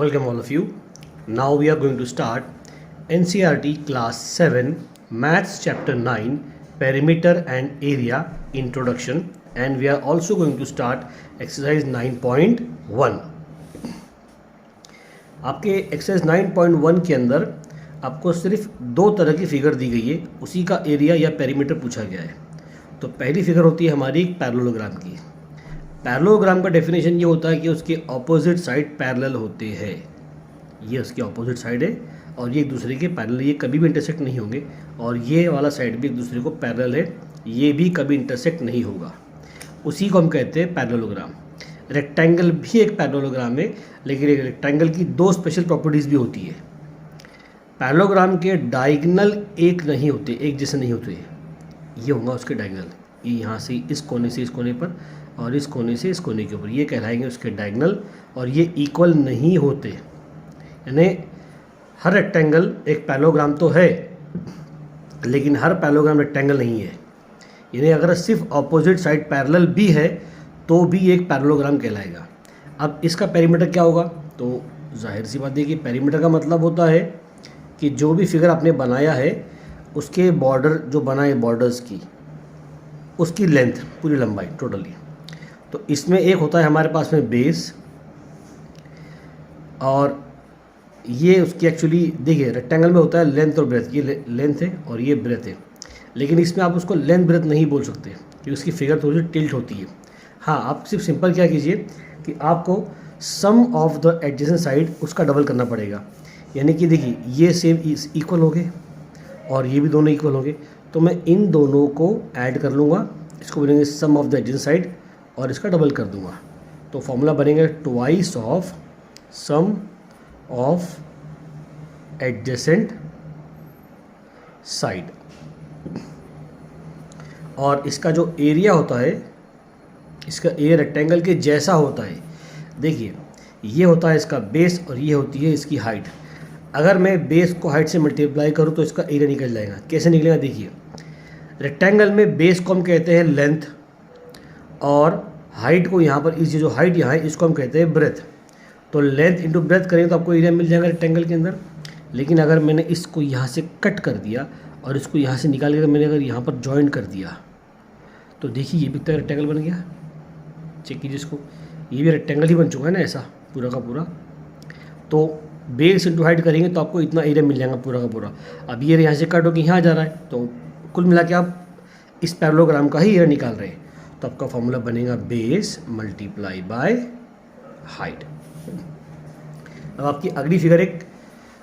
Welcome all of you. Now we are going to start NCERT Class 7 Maths Chapter 9 Perimeter and Area Introduction, and we are also going to start exercise 9.1. आपके exercise 9.1 के अंदर आपको सिर्फ दो तरह की figure दी गई है, उसी का एरिया या पेरीमीटर पूछा गया है. तो पहली फिगर होती है हमारी एक पैरेललोग्राम की. पैरेललोग्राम का डेफिनेशन ये होता है कि उसके ऑपोजिट साइड पैरेलल होते हैं. ये उसकी ऑपोजिट साइड है और ये एक दूसरे के पैरेलल, ये कभी भी इंटरसेक्ट नहीं होंगे. और ये वाला साइड भी एक दूसरे को पैरेलल है, ये भी कभी इंटरसेक्ट नहीं होगा. उसी को हम कहते हैं पैरेललोग्राम. रेक्टेंगल भी एक पैरेललोग्राम है, लेकिन एक रेक्टेंगल की दो स्पेशल प्रॉपर्टीज़ भी होती है. पैरेललोग्राम के डायगोनल एक नहीं होते, एक जैसे नहीं होते. ये होगा उसके डायगोनल, ये यहाँ से इस कोने से इस कोने पर और इस कोने से इस कोने के ऊपर, ये कहलाएंगे उसके डायगोनल. और ये इक्वल नहीं होते, यानी हर रेक्टेंगल एक पैरेललोग्राम तो है, लेकिन हर पैरेललोग्राम रेक्टेंगल नहीं है. यानी अगर सिर्फ ऑपोजिट साइड पैरेलल भी है तो भी एक पैरेललोग्राम कहलाएगा. अब इसका पेरीमीटर क्या होगा? तो जाहिर सी बात है कि पेरीमीटर का मतलब होता है कि जो भी फिगर आपने बनाया है उसके बॉर्डर जो बनाए बॉर्डर्स की, उसकी लेंथ, पूरी लंबाई टोटली. तो इसमें एक होता है हमारे पास में बेस, और ये उसकी एक्चुअली देखिए रेक्टेंगल में होता है लेंथ और ब्रेथ. ये लेंथ है और ये ब्रेथ है, लेकिन इसमें आप उसको लेंथ ब्रेथ नहीं बोल सकते क्योंकि उसकी फिगर थोड़ी सी टिल्ट होती है. हाँ, आप सिर्फ सिंपल क्या कीजिए कि आपको सम ऑफ द एडजेसेंट साइड उसका डबल करना पड़ेगा. यानी कि देखिए ये सेम इक्वल हो गए और ये भी दोनों इक्वल हो गए, तो मैं इन दोनों को ऐड कर लूँगा, इसको बोलेंगे sum of the adjacent side और इसका डबल कर दूँगा. तो फॉर्मूला बनेगा twice of sum of adjacent side. और इसका जो एरिया होता है, इसका एरिया रेक्टेंगल के जैसा होता है. देखिए ये होता है इसका बेस और ये होती है इसकी हाइट. अगर मैं बेस को हाइट से मल्टीप्लाई करूँ तो इसका एरिया निकल जाएगा. कैसे निकलेगा? देखिए रेक्टेंगल में बेस को हम कहते हैं लेंथ, और हाइट को यहाँ पर इस जो हाइट यहाँ है इसको हम कहते हैं ब्रेथ. तो लेंथ इंटू ब्रेथ करेंगे तो आपको एरिया मिल जाएगा रेक्टेंगल के अंदर. लेकिन अगर मैंने इसको यहाँ से कट कर दिया और इसको यहाँ से निकाल कर मैंने अगर यहाँ पर जॉइन कर दिया तो देखिए ये भी तो रेक्टेंगल बन गया. चेक कीजिए इसको, ये भी रेक्टेंगल ही बन चुका है ना ऐसा पूरा का पूरा. तो बेस इंटू हाइट करेंगे तो आपको इतना एरिया मिल जाएगा पूरा का पूरा. अब ये यहाँ से कट होकर यहाँ जा रहा है, तो कुल मिला के आप इस पैरेललोग्राम का ही एरिया निकाल रहे हैं. तो आपका फॉर्मूला बनेगा बेस मल्टीप्लाई बाय हाइट. अब आपकी अगली फिगर एक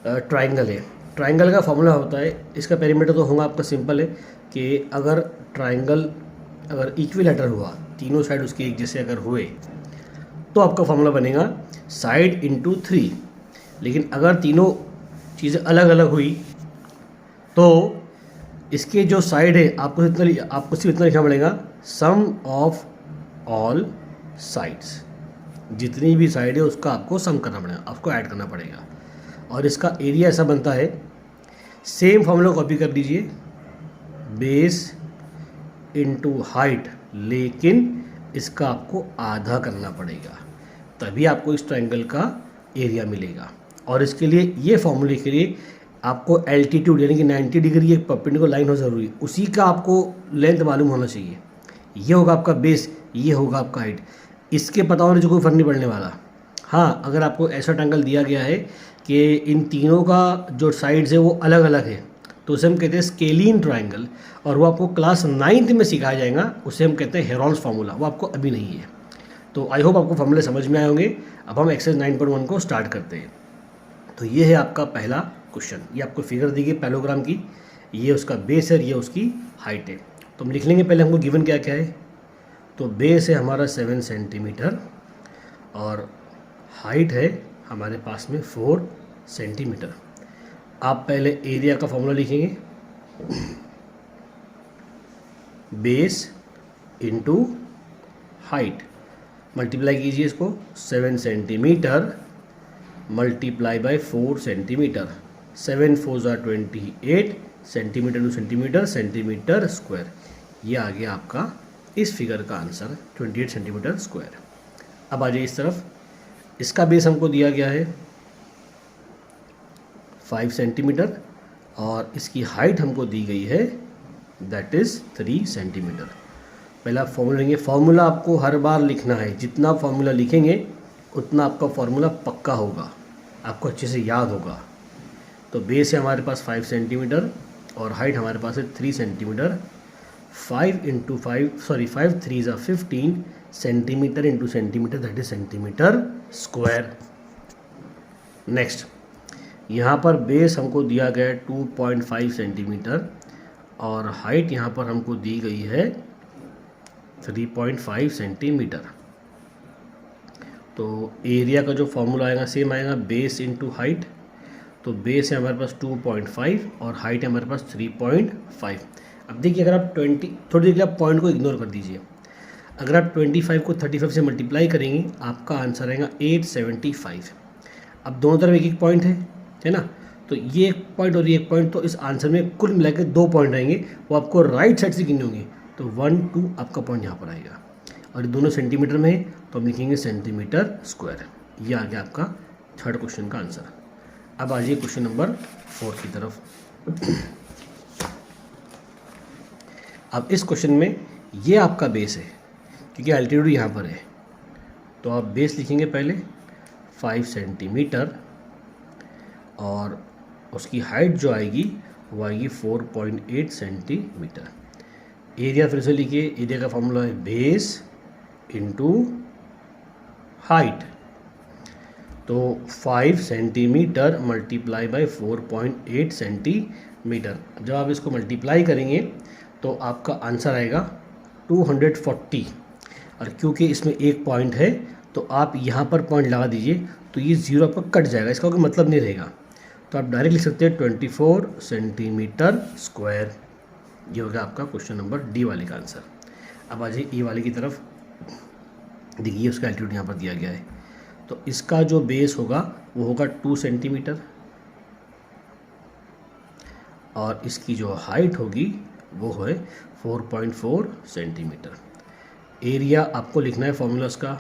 ट्राइंगल है. ट्राइंगल का फॉर्मूला होता है, इसका पेरीमीटर तो होगा आपका सिंपल है कि अगर ट्राइंगल अगर इक्विलेटरल हुआ, तीनों साइड उसके एक जैसे अगर हुए, तो आपका फॉर्मूला बनेगा साइड इंटू 3. लेकिन अगर तीनों चीज़ें अलग अलग हुई तो इसके जो साइड है आपको सिर्फ इतना लिखना पड़ेगा सम ऑफ ऑल साइड्स. जितनी भी साइड है उसका आपको सम करना पड़ेगा, आपको ऐड करना पड़ेगा. और इसका एरिया ऐसा बनता है, सेम फॉर्मूला कॉपी कर लीजिए, बेस इंटू हाइट, लेकिन इसका आपको आधा करना पड़ेगा, तभी आपको इस ट्रायंगल का एरिया मिलेगा. और इसके लिए ये फॉर्मूले के लिए आपको एल्टीट्यूड यानी कि 90 डिग्री एक परपेंडिकुलर लाइन हो ज़रूरी, उसी का आपको लेंथ मालूम होना चाहिए. ये होगा आपका बेस, ये होगा आपका हाइट. इसके पता होने से कोई फर्क नहीं पड़ने वाला. हाँ, अगर आपको ऐसा ट्रायंगल दिया गया है कि इन तीनों का जो साइड्स है वो अलग अलग है, तो उसे हम कहते हैं स्केलीन ट्रायंगल, और वो आपको क्लास 9th में सिखाया जाएगा. उसे हम कहते हैं हेरोल्ड्स फार्मूला, वो आपको अभी नहीं है. तो आई होप आपको फॉर्मूले समझ में आए होंगे. अब हम एक्सरसाइज 9.1 को स्टार्ट करते हैं. तो ये है आपका पहला क्वेश्चन. ये आपको फिगर दी गई पैरेललोग्राम की, ये उसका बेस है, ये उसकी हाइट है. तो हम लिख लेंगे पहले हमको गिवन क्या क्या है. तो बेस है हमारा 7 सेंटीमीटर और हाइट है हमारे पास में 4 सेंटीमीटर. आप पहले एरिया का फॉर्मूला लिखेंगे, बेस इंटू हाइट, मल्टीप्लाई कीजिए इसको, 7 centimetre multiply by 4 centimetre. 7 4 28 centimetre two centimetre, centimetre square. ये आ गया आपका इस फिगर का आंसर 28 सेंटीमीटर स्क्वायर. अब आ जाइए इस तरफ, इसका बेस हमको दिया गया है 5 सेंटीमीटर और इसकी हाइट हमको दी गई है दैट इज़ 3 सेंटीमीटर। पहले आप फॉर्मूला लेंगे, फार्मूला आपको हर बार लिखना है, जितना फार्मूला लिखेंगे उतना आपका फार्मूला पक्का होगा, आपको अच्छे से याद होगा। तो बेस है हमारे पास 5 सेंटीमीटर और हाइट हमारे पास है 3 सेंटीमीटर। 5 3 ज़ा 15 centimetre into centimetre that is centimetre square. Next, यहाँ पर बेस हमको दिया गया है 2.5 सेंटीमीटर और हाइट यहाँ पर हमको दी गई है 3.5 सेंटीमीटर। तो एरिया का जो फॉर्मूला आएगा सेम आएगा, बेस इंटू हाइट। तो बेस है हमारे पास 2.5 और हाइट है हमारे पास 3.5। अब देखिए, अगर आप 20 थोड़ी देर के लिए आप पॉइंट को इग्नोर कर दीजिए, अगर आप 25 को 35 से मल्टीप्लाई करेंगे आपका आंसर आएगा 875। अब दोनों तरफ एक एक पॉइंट है ना, तो ये एक पॉइंट और ये एक पॉइंट, तो इस आंसर में कुल मिला के 2 पॉइंट आएंगे, वो आपको राइट साइड से गिनने होंगे। तो 1 2 आपका पॉइंट यहाँ पर आएगा और दोनों सेंटीमीटर में है तो हम लिखेंगे सेंटीमीटर स्क्वायर। ये आ गया आपका थर्ड क्वेश्चन का आंसर। अब आ जाइए क्वेश्चन नंबर 4 की तरफ। अब इस क्वेश्चन में ये आपका बेस है क्योंकि एल्टीट्यूड यहाँ पर है, तो आप बेस लिखेंगे पहले 5 सेंटीमीटर और उसकी हाइट जो आएगी वो आएगी 4.8 सेंटीमीटर। एरिया फिर से लिखिए, एरिया का फॉर्मूला है बेस इंटू हाइट। तो 5 सेंटीमीटर मल्टीप्लाई बाय 4.8 सेंटीमीटर। जब आप इसको मल्टीप्लाई करेंगे तो आपका आंसर आएगा 240। और क्योंकि इसमें एक पॉइंट है तो आप यहाँ पर पॉइंट लगा दीजिए, तो ये जीरो आपका कट जाएगा, इसका कोई मतलब नहीं रहेगा। तो आप डायरेक्ट लिख सकते हैं 24 सेंटीमीटर स्क्वायर। ये होगा आपका क्वेश्चन नंबर डी वाले का आंसर। अब आ जाइए ई वाले की तरफ। देखिए उसका एल्टीट्यूड यहाँ पर दिया गया है, तो इसका जो बेस होगा वो होगा 2 सेंटीमीटर और इसकी जो हाइट होगी वो है 4.4 सेंटीमीटर। एरिया आपको लिखना है फॉर्मूला उसका,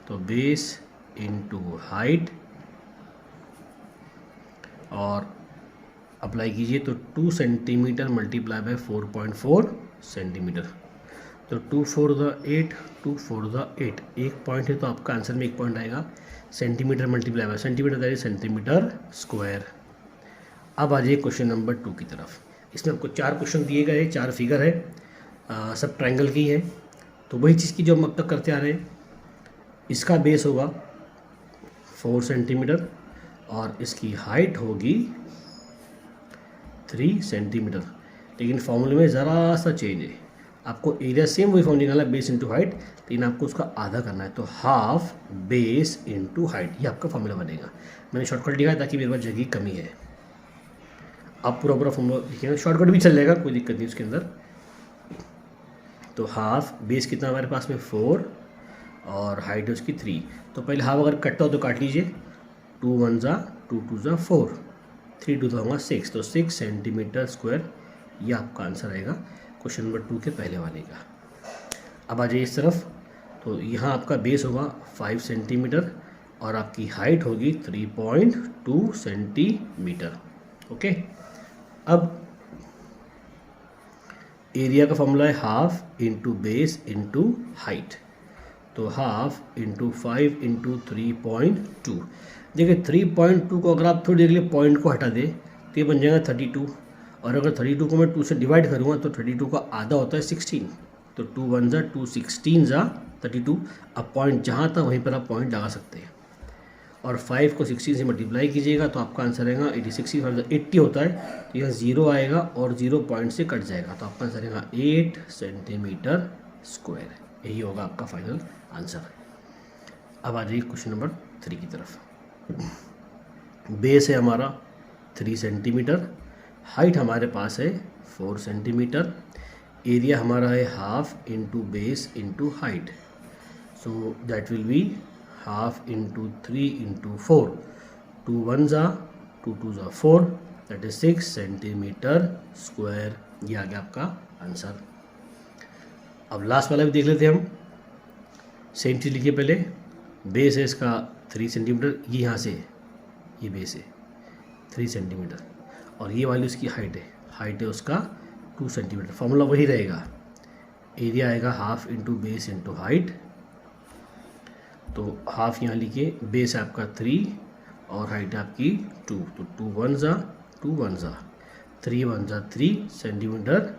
तो बेस इंटू हाइट और अप्लाई कीजिए तो 2 सेंटीमीटर मल्टीप्लाई बाय 4.4 सेंटीमीटर। तो 2 4 द 8, 2 4 द 8, एक पॉइंट है तो आपका आंसर में एक पॉइंट आएगा। Centimetre multiply by centimetre that is centimetre square. अब आ जाइए क्वेश्चन नंबर 2 की तरफ। इसमें आपको 4 क्वेश्चन दिए गए हैं, 4 फिगर है, सब ट्रायंगल की है। तो वही चीज़ की जो हम अब तक करते आ रहे हैं। इसका बेस होगा 4 सेंटीमीटर और इसकी हाइट होगी 3 सेंटीमीटर। लेकिन फॉर्मूले में ज़रा सा चेंज है, आपको एरिया सेम वही फॉर्मूला निकालना है, बेस इंटू हाइट, लेकिन आपको उसका आधा करना है। तो हाफ बेस इंटू हाइट, ये आपका फॉर्मूला बनेगा। मैंने शॉर्टकट लिखा है ताकि मेरे पास जगह की कमी है। आप पूरा पूरा फॉर्मूला लिखिएगा, शॉर्टकट भी चल जाएगा, कोई दिक्कत नहीं उसके अंदर। तो हाफ बेस कितना हमारे पास में 4 और हाइट है उसकी 3। तो पहले हाफ अगर कटता हो तो काट लीजिए, 2 1 ज़ा 2 2 ज़ा 4, 3 2 होगा 6, तो 6 सेंटीमीटर स्क्वायर। ये आपका आंसर आएगा क्वेश्चन नंबर 2 के पहले वाले का। अब आ जाइए इस तरफ। तो यहाँ आपका बेस होगा 5 सेंटीमीटर और आपकी हाइट होगी 3.2 सेंटीमीटर। ओके, अब एरिया का फॉर्मूला है half into base into height. तो हाफ इंटू 5 इंटू 3.2। देखिए 3.2 को अगर आप थोड़ी देर के लिए पॉइंट को हटा दें तो ये बन जाएगा 32, और अगर 32 को मैं 2 से डिवाइड करूँगा तो 32 का आधा होता है 16। तो 2 1 ज़ा 2, 16 ज़ा 32। अब पॉइंट जहाँ था वहीं पर आप पॉइंट लगा सकते हैं, और 5 को 16 से मल्टीप्लाई कीजिएगा तो आपका आंसर आएगा 86। 80 होता है तो यह 0 आएगा और 0 पॉइंट से कट जाएगा, तो आपका आंसर आएगा 8 सेंटीमीटर स्क्वायर। यही होगा आपका फाइनल आंसर। अब आ जाइए क्वेश्चन नंबर 3 की तरफ। बेस है हमारा 3 सेंटीमीटर, हाइट हमारे पास है 4 सेंटीमीटर, एरिया हमारा है half into base into height. So that will be half into 3 into 4, 2 1 ज़ा 2 2 ज़ा 4, दैट इज 6 सेंटीमीटर स्क्वायर। ये आ गया आपका आंसर। अब लास्ट वाला भी देख लेते हैं हम। सेम चीज़ लिखिए पहले। बेस है इसका 3 सेंटीमीटर, ये यहाँ से ये बेस है 3 सेंटीमीटर, और ये वाली उसकी हाइट है उसका 2 सेंटीमीटर। फॉर्मूला वही रहेगा, एरिया आएगा half into base into height. तो हाफ यहाँ लिखिए, बेस है आपका 3 और हाइट है आपकी 2, तो 2 1 जा 2 1 जा 3 1 जा 3 सेंटीमीटर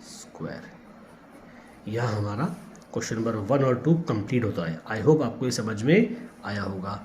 स्क्वायर। यह हमारा क्वेश्चन नंबर 1 और 2 कंप्लीट होता है। आई होप आपको ये समझ में आया होगा।